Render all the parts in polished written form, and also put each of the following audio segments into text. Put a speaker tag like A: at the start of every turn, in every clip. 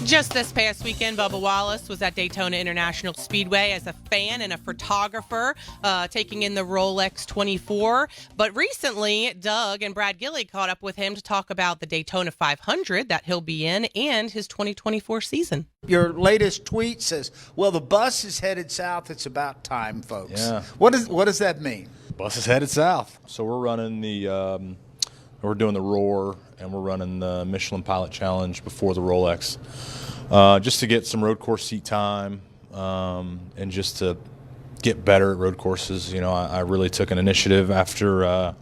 A: Just this past weekend, Bubba Wallace was at Daytona International Speedway as a fan and a photographer, taking in the Rolex 24. But recently, Doug and Brad Gillie caught up with him to talk about the Daytona 500 that he'll be in and his 2024 season.
B: Your latest tweet says, well, the bus is headed south. It's about time, folks.
C: Yeah.
B: What does that mean?
C: Bus is headed south. So we're running we're doing the Roar, and we're running the Michelin Pilot Challenge before the Rolex, just to get some road course seat time, and just to get better at road courses. You know, I really took an initiative after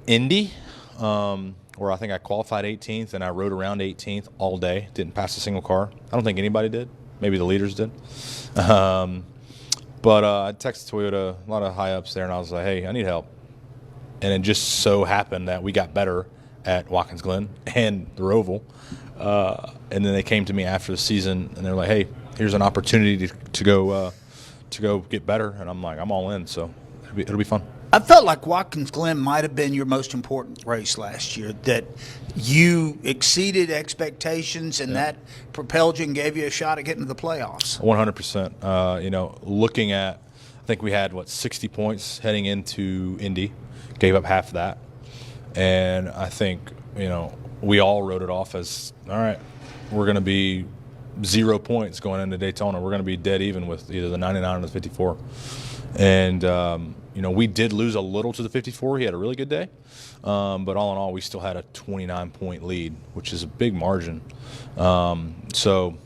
C: Indy, where I think I qualified 18th, and I rode around 18th all day. Didn't pass a single car. I don't think anybody did. Maybe the leaders did. But I texted Toyota, a lot of high ups there, and I was like, hey, I need help. And it just so happened that we got better at Watkins Glen and the Roval. And then they came to me after the season, and they're like, hey, here's an opportunity to go get better. And I'm like, I'm all in, so it'll be fun.
B: I felt like Watkins Glen might have been your most important race last year, that you exceeded expectations, and that propelled you and gave you a shot at getting to the playoffs.
C: 100%. You know, looking at, I think we had, 60 points heading into Indy. Gave up half of that. And I think, you know, we all wrote it off as, all right, we're going to be 0 points going into Daytona. We're going to be dead even with either the 99 or the 54. And, you know, we did lose a little to the 54. He had a really good day. But all in all, we still had a 29-point lead, which is a big margin. So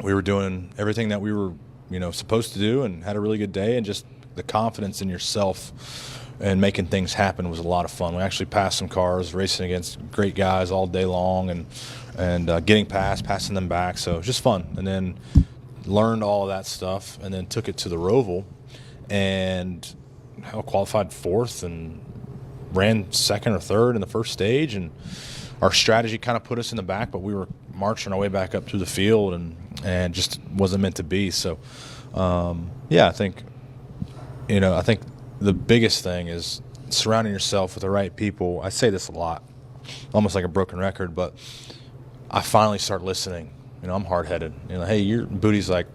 C: we were doing everything that we were, you know, supposed to do, and had a really good day. And just the confidence in yourself and making things happen was a lot of fun. We actually passed some cars, racing against great guys all day long, and getting passing them back. So it was just fun. And then learned all of that stuff, and then took it to the Roval, and qualified fourth and ran second or third in the first stage. And our strategy kind of put us in the back, but we were marching our way back up through the field, and just wasn't meant to be. So, I think the biggest thing is surrounding yourself with the right people. I say this a lot, almost like a broken record, but I finally start listening. You know, I'm hard-headed. You know, hey, your Booty's like,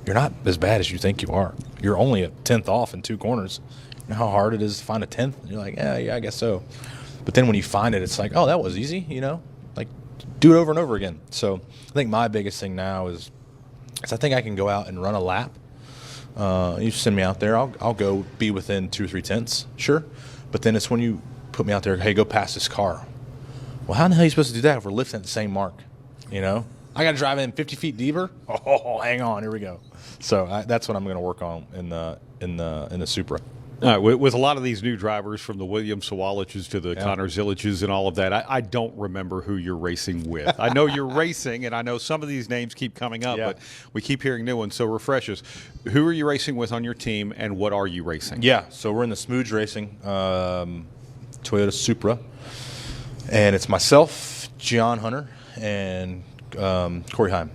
C: you're not as bad as you think you are. You're only a 10th off in 2 corners. You know how hard it is to find a 10th? And you're like, yeah, I guess so. But then when you find it, it's like, oh, that was easy, you know? Like, do it over and over again. So I think my biggest thing now is I think I can go out and run a lap. You send me out there, I'll go be within 2 or 3 tenths, sure. But then it's when you put me out there, hey, go past this car. Well, how the hell are you supposed to do that if we're lifting at the same mark? You know, I got to drive in 50 feet deeper. Oh, hang on, here we go. So that's what I'm going to work on in the Supra.
D: All right, with a lot of these new drivers, from the William Sawalic's to the Connor Zilliches and all of that, I don't remember who you're racing with. I know you're racing, and I know some of these names keep coming up, but we keep hearing new ones. So refresh us. Who are you racing with on your team, and what are you racing?
C: Yeah, so we're in the Smooge Racing Toyota Supra, and it's myself, John Hunter, and Corey Heim.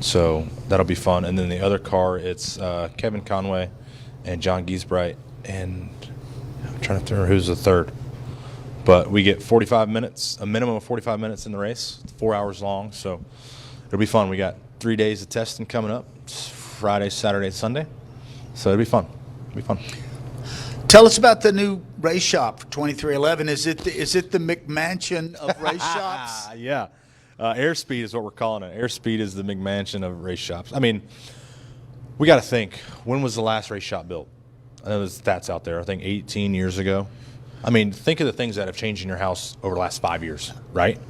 C: So that'll be fun. And then the other car, it's Kevin Conway and John Giesbright. And I'm trying to remember who's the third. But we get 45 minutes, a minimum of 45 minutes in the race. It's 4 hours long, so it'll be fun. We got 3 days of testing coming up. It's Friday, Saturday, Sunday. So it'll be fun.
B: Tell us about the new race shop for 2311. Is it the McMansion of race shops?
C: Yeah. Airspeed is what we're calling it. Airspeed is the McMansion of race shops. I mean, we got to think, when was the last race shop built? I know there's stats out there. I think 18 years ago. I mean, think of the things that have changed in your house over the last 5 years, right?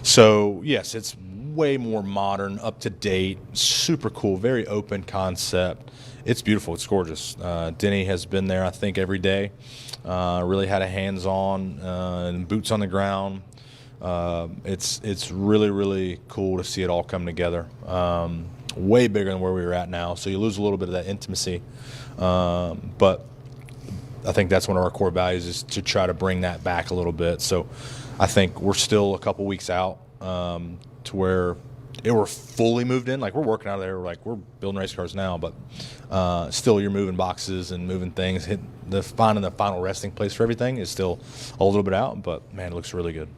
C: So, yes, it's way more modern, up to date, super cool, very open concept. It's beautiful. It's gorgeous. Denny has been there, I think, every day. Really had a hands-on and boots on the ground. It's really, really cool to see it all come together. Way bigger than where we were at now, so you lose a little bit of that intimacy. But I think that's one of our core values, is to try to bring that back a little bit. So I think we're still a couple weeks out to where we're fully moved in. Like, we're working out of there. We're building race cars now, but still you're moving boxes and moving things. Finding the final resting place for everything is still a little bit out, but, man, it looks really good.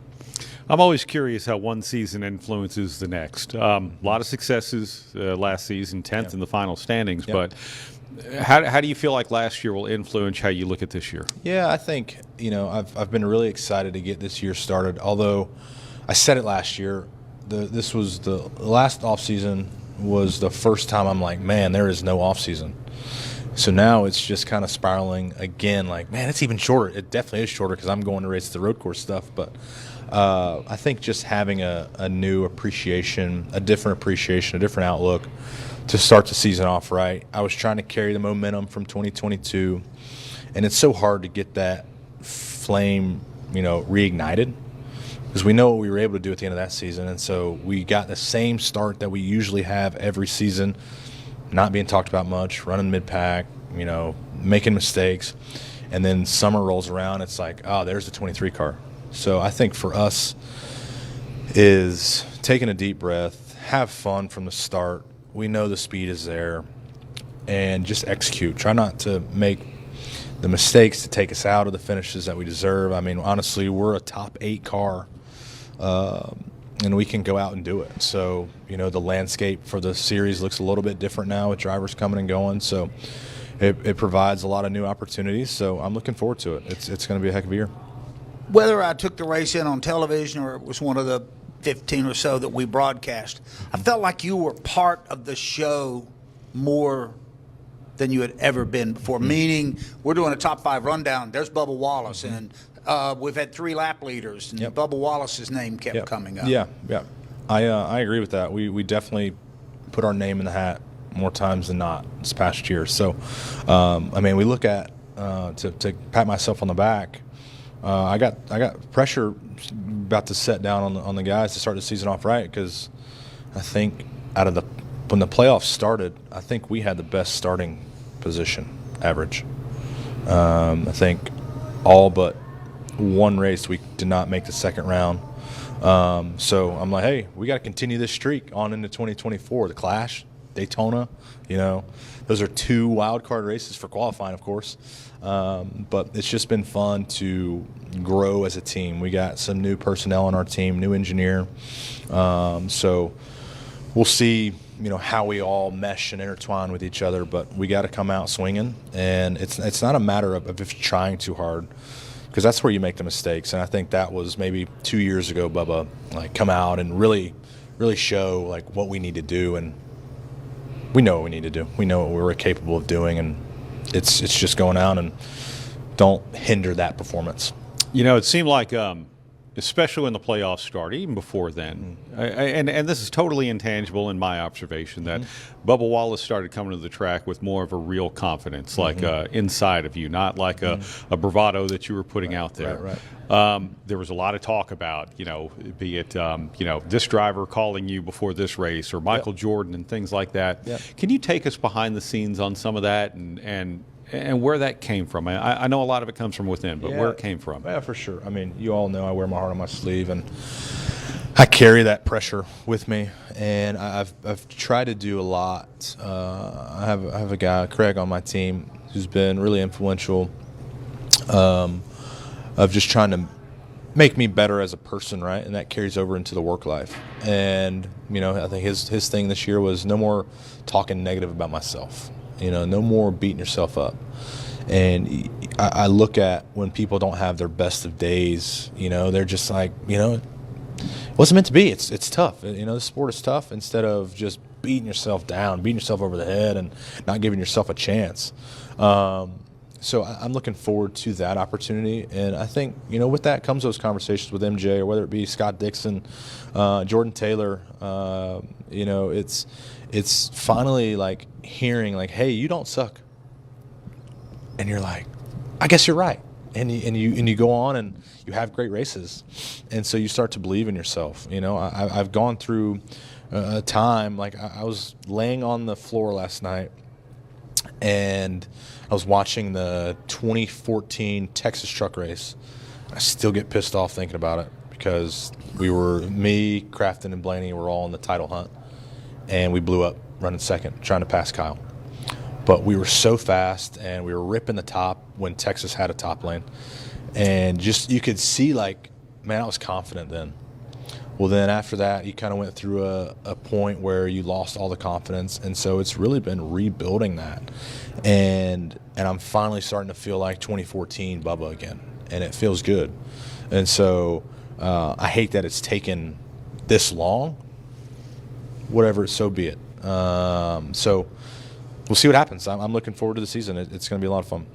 D: I'm always curious how one season influences the next. A lot of successes last season, 10th in the final standings, but how do you feel like last year will influence how you look at this year?
C: Yeah, I think, I've been really excited to get this year started, although I said it last year. This was the last offseason was the first time I'm like, man, there is no offseason. So now it's just kind of spiraling again, like, man, it's even shorter. It definitely is shorter because I'm going to race the road course stuff. But I think just having a new appreciation, a different outlook to start the season off right. I was trying to carry the momentum from 2022, and it's so hard to get that flame, reignited, because we know what we were able to do at the end of that season. And so we got the same start that we usually have every season, not being talked about much, running mid-pack, making mistakes. And then summer rolls around, it's like, oh, there's the 23 car. So I think for us is taking a deep breath, have fun from the start. We know the speed is there, and just execute. Try not to make the mistakes to take us out of the finishes that we deserve. I mean, honestly, we're a top 8 car, and we can go out and do it. So, the landscape for the series looks a little bit different now with drivers coming and going. So it provides a lot of new opportunities. So I'm looking forward to it. It's going to be a heck of a year.
B: Whether I took the race in on television or it was one of the 15 or so that we broadcast, I felt like you were part of the show more than you had ever been before. Meaning, we're doing a top 5 rundown. There's Bubba Wallace, and we've had 3 lap leaders, and Bubba Wallace's name kept coming up.
C: Yeah. I agree with that. We definitely put our name in the hat more times than not this past year. So, we look at to pat myself on the back. I got pressure about to set down on the guys to start the season off right, because I think when the playoffs started, I think we had the best starting position average. I think all but one race we did not make the second round. So I'm like, hey, we got to continue this streak on into 2024. The Clash, Daytona, those are 2 wild card races for qualifying, of course. But it's just been fun to grow as a team. We got some new personnel on our team, new engineer. So we'll see, how we all mesh and intertwine with each other. But we got to come out swinging, and it's not a matter of if you're trying too hard, because that's where you make the mistakes. And I think that was maybe 2 years ago, Bubba, like, come out and really show like what we need to do, and we know what we need to do. We know what we're capable of doing, and it's just going out and don't hinder that performance.
D: It seemed like, especially when the playoffs started, even before then, and this is totally intangible in my observation, that Bubba Wallace started coming to the track with more of a real confidence, like inside of you, not like a bravado that you were putting out there. Right. There was a lot of talk about, be it, this driver calling you before this race, or Michael Jordan and things like that. Yep. Can you take us behind the scenes on some of that and where that came from? I know a lot of it comes from within, but where it came from.
C: Yeah, for sure. I mean, you all know I wear my heart on my sleeve, and I carry that pressure with me. And I've tried to do a lot. I have a guy, Craig, on my team who's been really influential, of just trying to make me better as a person, right? And that carries over into the work life. And, I think his thing this year was no more talking negative about myself. No more beating yourself up. And I look at when people don't have their best of days, they're just like, it wasn't meant to be. It's tough. The sport is tough, instead of just beating yourself down, beating yourself over the head, and not giving yourself a chance. So I'm looking forward to that opportunity. And I think, with that comes those conversations with MJ, or whether it be Scott Dixon, Jordan Taylor. It's finally like hearing like, hey, you don't suck. And you're like, I guess you're right. And you go on and you have great races. And so you start to believe in yourself. I've gone through a time, like I was laying on the floor last night, and I was watching the 2014 Texas truck race. I still get pissed off thinking about it, because me, Crafton, and Blaney were all in the title hunt, and we blew up running second, trying to pass Kyle. But we were so fast, and we were ripping the top when Texas had a top lane. And just, you could see, like, man, I was confident then. Well, then after that, you kind of went through a point where you lost all the confidence, and so it's really been rebuilding that. And I'm finally starting to feel like 2014 Bubba again, and it feels good. And so I hate that it's taken this long. Whatever, so be it. So we'll see what happens. I'm looking forward to the season. It's going to be a lot of fun.